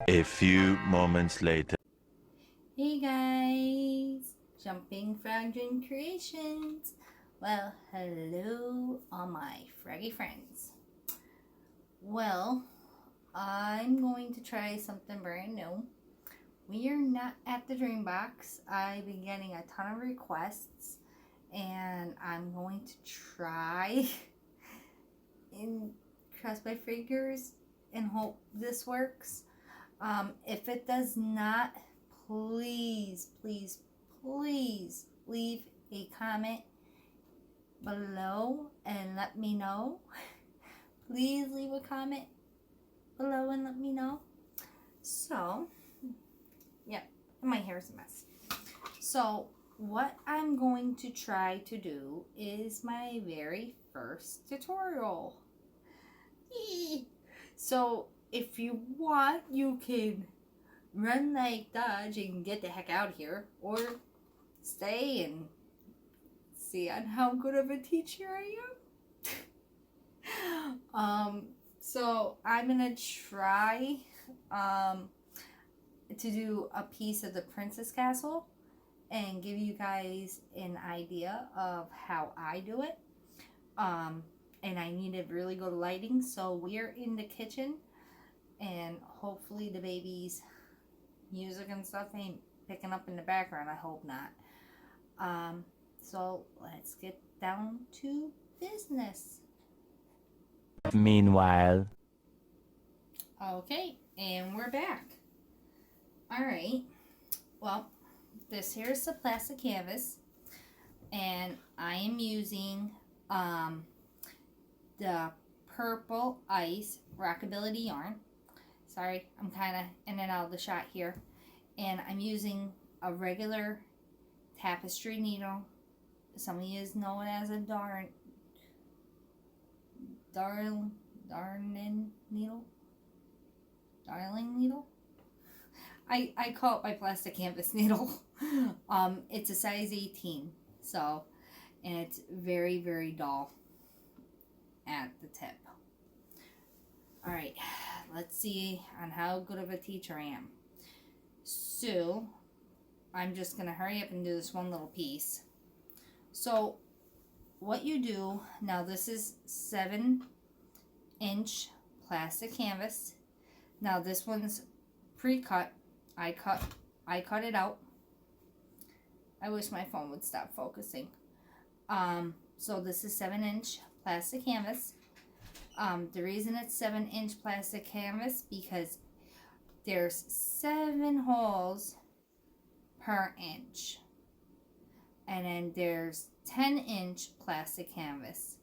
A few moments later. Hey guys, Jumping Frog Dream Creations. Well, hello, all my froggy friends. Well, I'm going to try something brand new. We are not at the Dream Box. I've been getting a ton of requests, and I'm going to try and cross my fingers and hope this works. If it does not, please, please, please leave a comment below and let me know. Please leave a comment below and let me know. So, yep, my hair is a mess. So, what I'm going to try to do is my very first tutorial. So, if you want, you can run like Dodge and get the heck out of here, or stay and see on how good of a teacher I am. So I'm gonna try to do a piece of the Princess Castle and give you guys an idea of how I do it. And I needed really good lighting, so we're in the kitchen, and hopefully the baby's music and stuff ain't picking up in the background. I hope not. So let's get down to business. Meanwhile. Okay, and we're back. All right. Well, this here is the plastic canvas, and I am using the Purple Ice Rockability yarn. Sorry, I'm kind of in and out of the shot here. And I'm using a regular tapestry needle. Some of you know it as a darning needle. Darling needle. I call it my plastic canvas needle. It's a size 18, so, and it's very, very dull at the tip. All right, let's see on how good of a teacher I am. So, I'm just gonna hurry up and do this one little piece. So, what you do now, this is 7-inch plastic canvas. Now this one's pre-cut. I cut it out. I wish my phone would stop focusing. So this is 7-inch plastic canvas. The reason it's 7-inch plastic canvas because there's 7 holes per inch, and then there's 10-inch plastic canvas,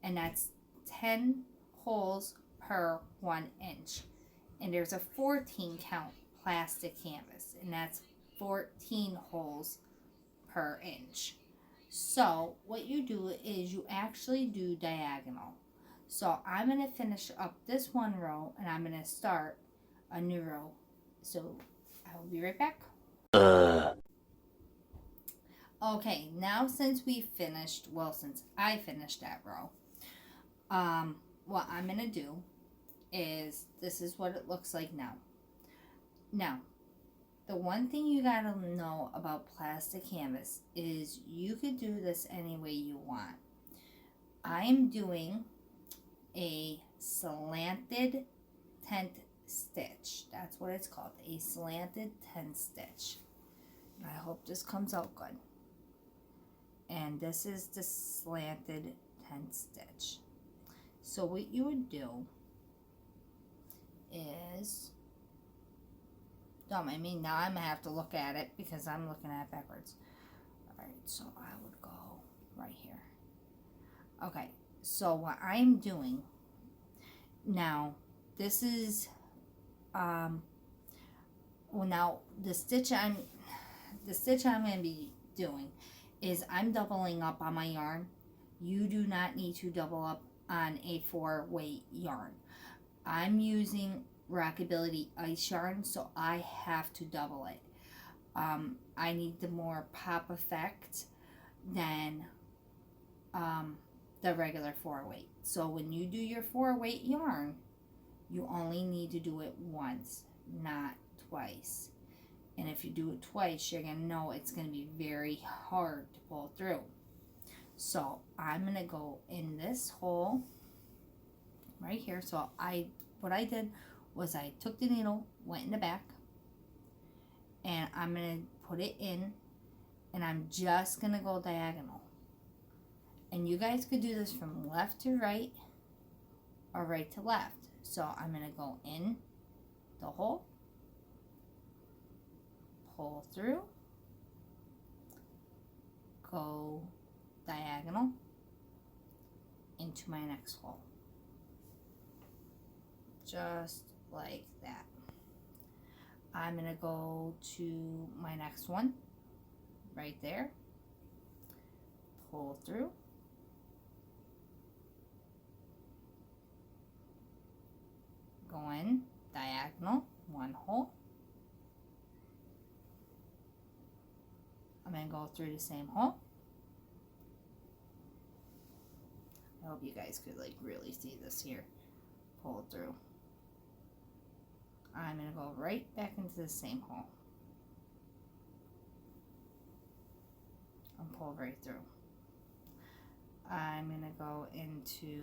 and that's 10 holes per 1 inch. And there's a 14 count plastic canvas, and that's 14 holes per inch. So what you do is you actually do diagonal. So I'm going to finish up this one row, and I'm going to start a new row. So I will be right back. Okay, now since we finished, well, since I finished that row, what I'm going to do is, this is what it looks like now. Now, the one thing you gotta know about plastic canvas is you could do this any way you want. I am doing a slanted tent stitch. That's what it's called, a slanted tent stitch. I hope this comes out good. And this is the slanted tent stitch. So what you would do is, don't mind me, now I'm gonna have to look at it because I'm looking at it backwards. Alright, so I would go right here. Okay, so what I'm doing now, this is well, now the stitch I'm gonna be doing is I'm doubling up on my yarn. You do not need to double up on a 4-weight yarn. I'm using Rockability ice yarn, so I have to double it. I need the more pop effect than the regular 4-weight. So when you do your 4-weight yarn, you only need to do it once not twice. And if you do it twice, you're going to know it's going to be very hard to pull through. So I'm going to go in this hole right here. So what I did was I took the needle, went in the back, and I'm going to put it in, and I'm just going to go diagonal. And you guys could do this from left to right or right to left. So I'm going to go in the hole, pull through, go diagonal into my next hole. Just like that. I'm going to go to my next one right there, pull through, go in diagonal, one hole. I'm going to go through the same hole. I hope you guys could like really see this here. Pull through. I'm going to go right back into the same hole. And pull right through. I'm going to go into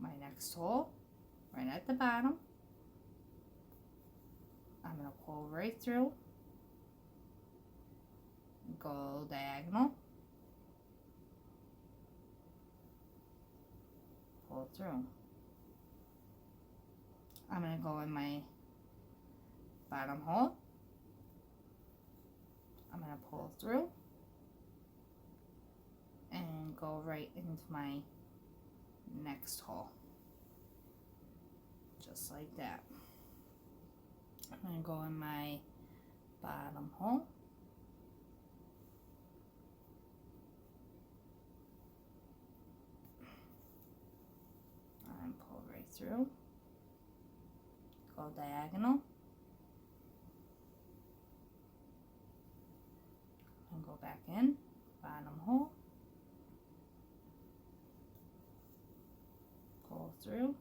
my next hole, right at the bottom. I'm going to pull right through, go diagonal, pull through. I'm going to go in my bottom hole. I'm going to pull through and go right into my next hole. Just like that. I'm going to go in my bottom hole. And pull right through. Go diagonal. And go back in. Bottom hole. Pull through.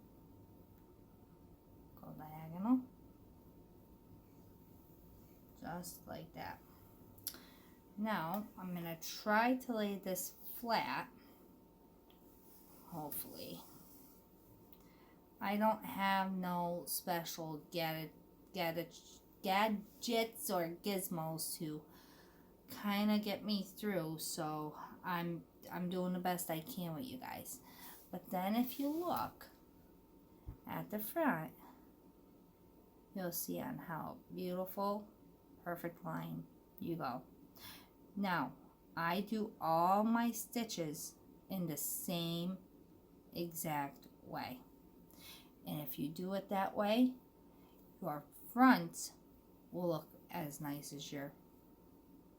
Go diagonal. Just like that. Now I'm going to try to lay this flat, hopefully. I don't have no special gadgets or gizmos to kind of get me through, so I'm doing the best I can with you guys. But then if you look at the front, you'll see on how beautiful, perfect line you go. Now, I do all my stitches in the same exact way. And if you do it that way, your front will look as nice as your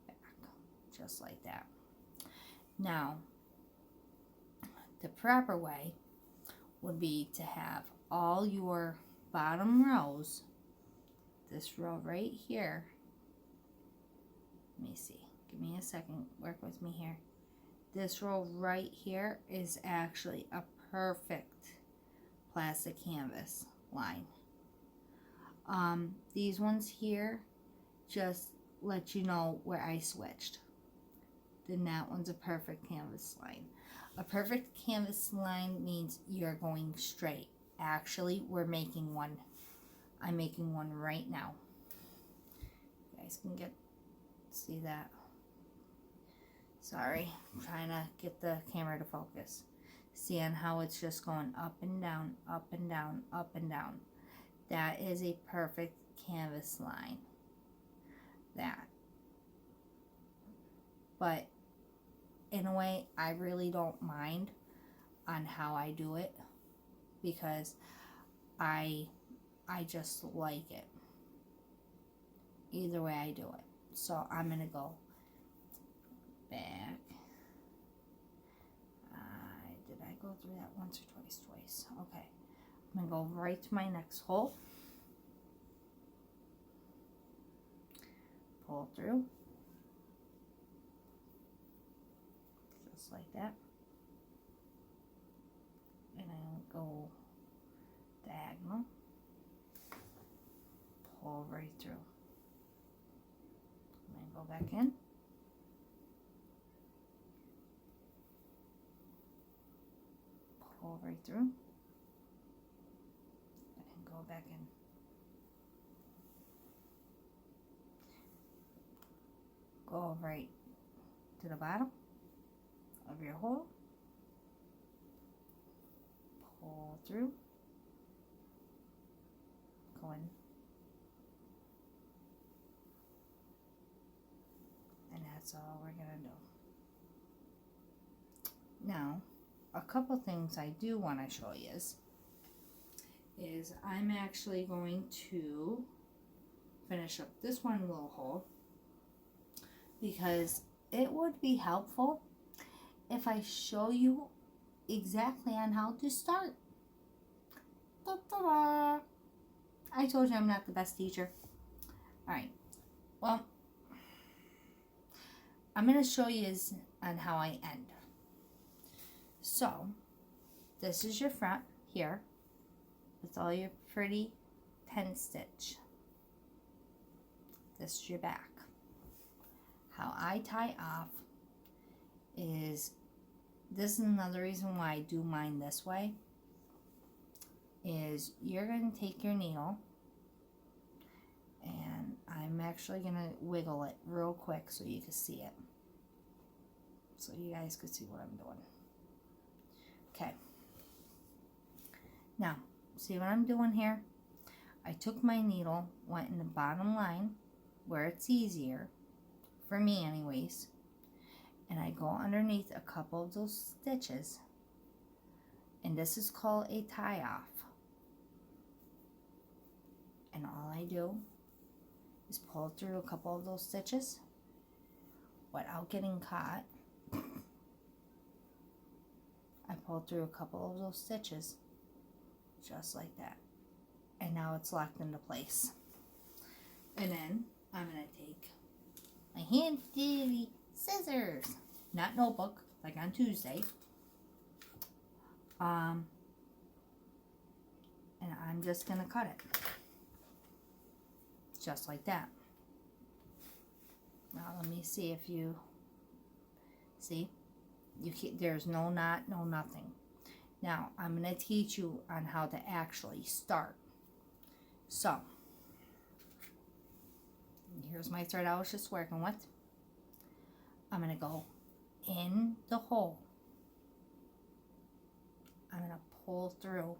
back. Just like that. Now, the proper way would be to have all your bottom rows, this row right here. Let me see. Give me a second. Work with me here. This row right here is actually a perfect plastic canvas line. These ones here just let you know where I switched. Then that one's a perfect canvas line. A perfect canvas line means you're going straight. Actually, we're making one. I'm making one right now. You guys can see that. Sorry, I'm trying to get the camera to focus. See on how it's just going up and down, up and down, up and down. That is a perfect canvas line. That. But in a way, I really don't mind on how I do it, because I just like it. Either way I do it. So I'm going to go back. Did I go through that once or twice? Twice. Okay. I'm going to go right to my next hole. Pull through. Just like that. And I'll go diagonal. Pull pull right through. I'm going to go back in. Pull right through. And go back in. Go right to the bottom of your hole. Pull through. Go in. And that's all we're going to do. Now, a couple things I do want to show you is I'm actually going to finish up this one little hole, because it would be helpful if I show you exactly on how to start. Ta-da! I told you I'm not the best teacher. Alright, well, I'm going to show you on how I end. So, this is your front here with all your pretty 10 stitch. This is your back. How I tie off is, this is another reason why I do mine this way, is you're going to take your needle, and I'm actually going to wiggle it real quick so you can see it. So you guys can see what I'm doing. Okay. Now, see what I'm doing here? I took my needle, went in the bottom line, where it's easier, for me anyways, and I go underneath a couple of those stitches, and this is called a tie off. And all I do is pull through a couple of those stitches without getting caught. I pull through a couple of those stitches just like that, and now it's locked into place. And then I'm going to take my hand dirty scissors, not notebook like on Tuesday, and I'm just going to cut it just like that. Now let me see if you see. There's no knot, no nothing. Now I'm going to teach you on how to actually start. So here's my thread I was just working with. I'm going to go in the hole. I'm going to pull through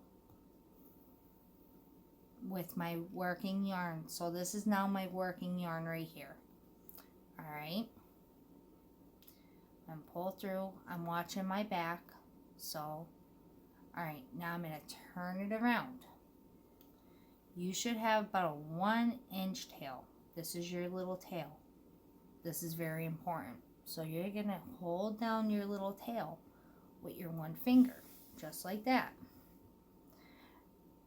with my working yarn. So this is now my working yarn right here. Alright. And pull through. I'm watching my back. So, alright, now I'm going to turn it around. You should have about a 1-inch tail. This is your little tail. This is very important. So you're going to hold down your little tail with your one finger, just like that.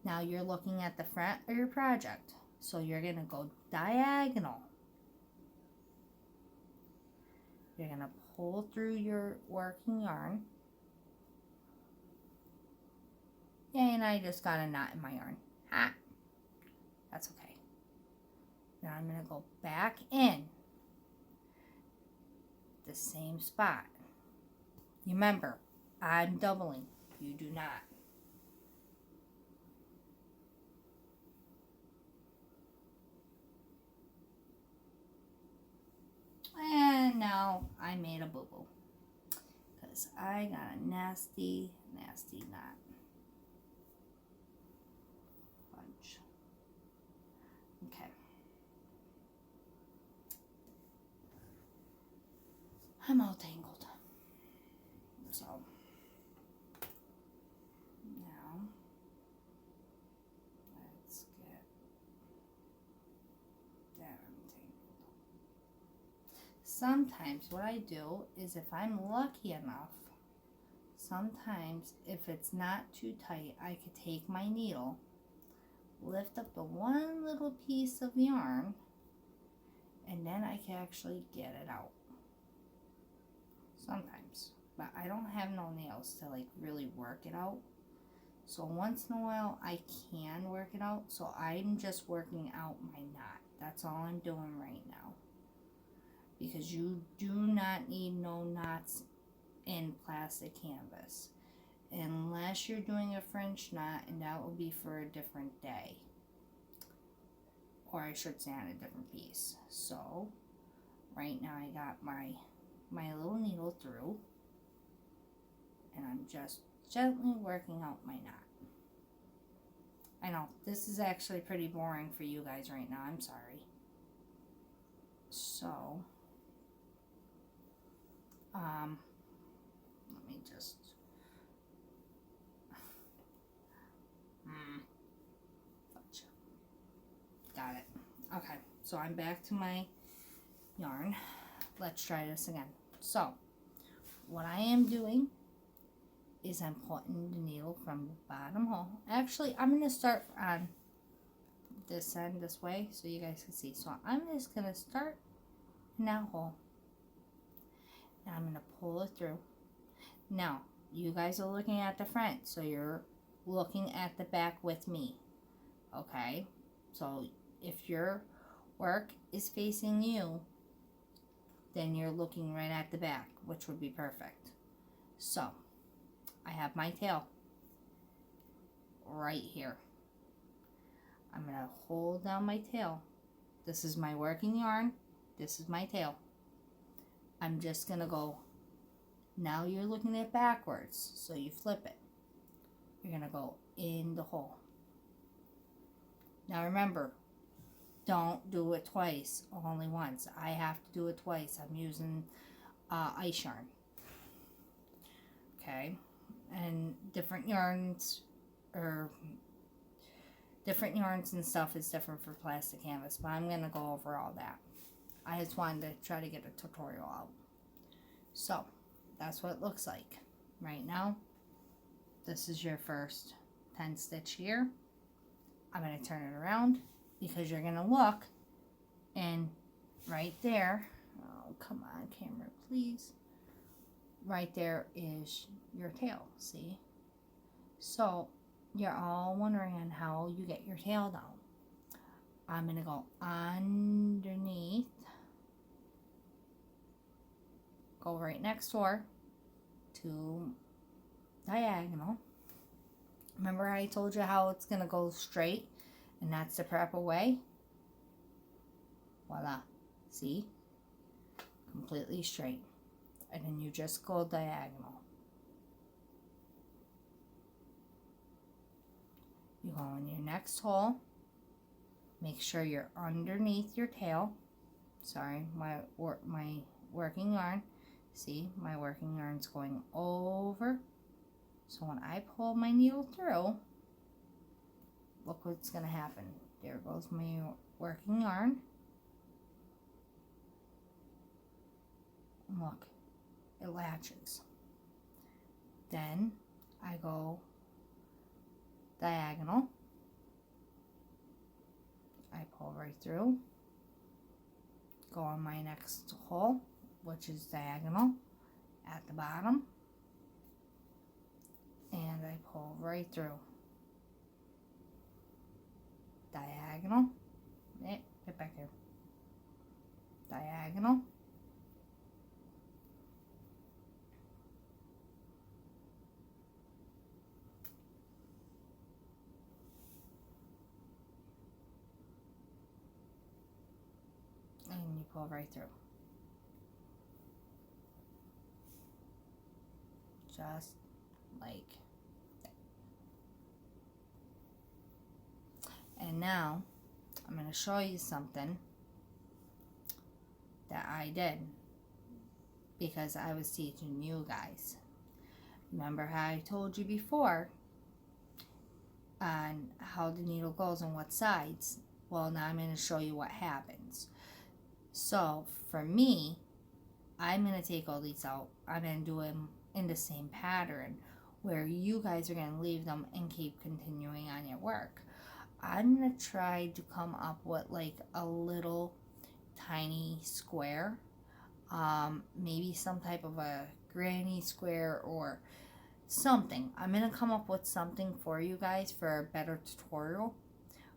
Now you're looking at the front of your project. So you're going to go diagonal. You're going to pull through your working yarn. And I just got a knot in my yarn. Ha! That's okay. Now I'm going to go back in the same spot. Remember, I'm doubling. You do not. And now I made a boo-boo, because I got a nasty, nasty knot. Bunch. Okay. I'm all tangled. So, now, let's get that untangled. Sometimes what I do is, if I'm lucky enough, sometimes if it's not too tight, I could take my needle, lift up the one little piece of yarn, and then I can actually get it out. Sometimes. But I don't have no nails to like really work it out. So once in a while I can work it out. So I'm just working out my knot. That's all I'm doing right now. Because you do not need no knots in plastic canvas. Unless you're doing a French knot, and that will be for a different day. Or I should say on a different piece. So right now I got my little needle through. And I'm just gently working out my knot. I know, this is actually pretty boring for you guys right now. I'm sorry. So, let me just, fudge. Got it. Okay, so I'm back to my yarn. Let's try this again. So, what I am doing is I'm putting the needle from the bottom hole. Actually, I'm going to start on this end this way so you guys can see. So I'm just going to start in that hole. And I'm going to pull it through. Now, you guys are looking at the front, so you're looking at the back with me. Okay? So if your work is facing you, then you're looking right at the back, which would be perfect. So, I have my tail right here. I'm going to hold down my tail. This is my working yarn. This is my tail. I'm just going to go. Now you're looking at backwards. So you flip it. You're going to go in the hole. Now remember, don't do it twice, only once. I have to do it twice. I'm using ice yarn. Okay. And different yarns and stuff is different for plastic canvas, but I'm going to go over all that. I just wanted to try to get a tutorial out. So, that's what it looks like. Right now, this is your first 10 stitch here. I'm going to turn it around because you're going to look, and right there, oh, come on, camera, please. Right there is your tail, see? So, you're all wondering on how you get your tail down. I'm going to go underneath, go right next door to diagonal. Remember I told you how it's going to go straight, and that's the proper way? Voila. See? Completely straight. And then you just go diagonal. You go in your next hole. Make sure you're underneath your tail. Sorry, my working yarn. See, my working yarn's going over. So when I pull my needle through, look what's going to happen. There goes my working yarn. And look, it latches. Then I go diagonal. I pull right through. Go on my next hole, which is diagonal at the bottom. And I pull right through. Diagonal. Get back here. Diagonal. And you pull right through. Just like that. And now I'm going to show you something that I did because I was teaching you guys. Remember how I told you before on how the needle goes on what sides? Well, now I'm going to show you what happens. So for me, I'm going to take all these out. I'm going to do them in the same pattern where you guys are going to leave them and keep continuing on your work. I'm going to try to come up with like a little tiny square, maybe some type of a granny square or something. I'm going to come up with something for you guys for a better tutorial.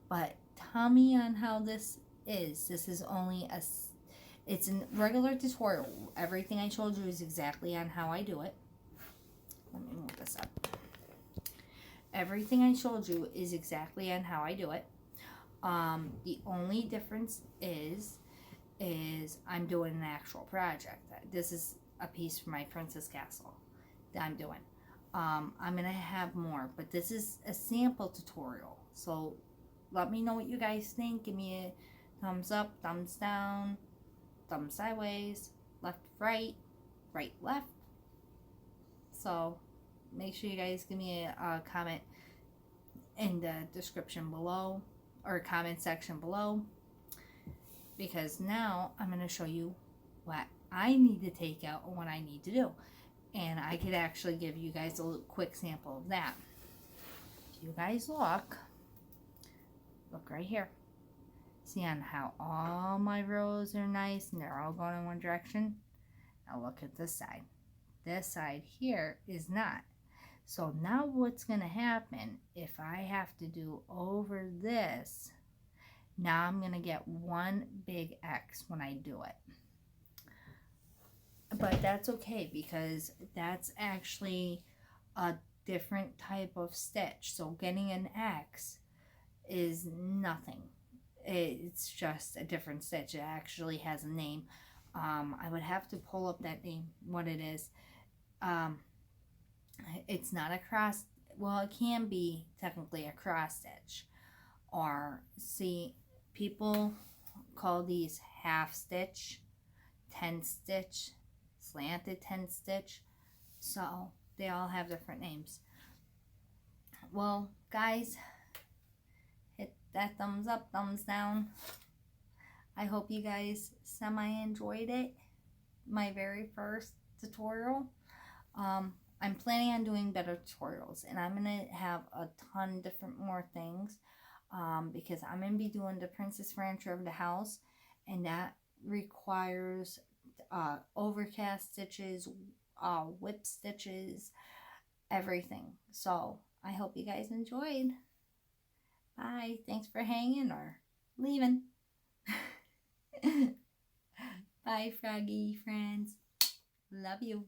But tell me on how this is. This is only it's a regular tutorial. Everything I showed you is exactly on how I do it. Let me move this up. Everything I showed you is exactly on how I do it. The only difference is I'm doing an actual project. This is a piece for my Princess Castle that I'm doing. I'm going to have more, but this is a sample tutorial. So let me know what you guys think. Give me a thumbs up, thumbs down, thumbs sideways, left, right, right, left. So make sure you guys give me a comment in the description below, or comment section below, because now I'm going to show you what I need to take out and what I need to do. And I could actually give you guys a little quick sample of that. If you guys look right here. See on how all my rows are nice and they're all going in one direction? Now look at this side. This side here is not. So now what's going to happen if I have to do over this? Now I'm going to get one big X when I do it. But that's okay, because that's actually a different type of stitch. So getting an X is nothing. It's just a different stitch. It actually has a name. I would have to pull up that name, what it is. It's not a cross. Well, it can be technically a cross stitch. Or, see, people call these half stitch, 10 stitch, slanted 10 stitch. So they all have different names. Well, guys, hit that thumbs up, thumbs down. I hope you guys semi-enjoyed it. My very first tutorial. I'm planning on doing better tutorials, and I'm going to have a ton different more things, because I'm going to be doing the Princess Rancher of the house, and that requires overcast stitches, whip stitches, everything. So I hope you guys enjoyed. Bye. Thanks for hanging or leaving. Bye, Froggy friends. Love you.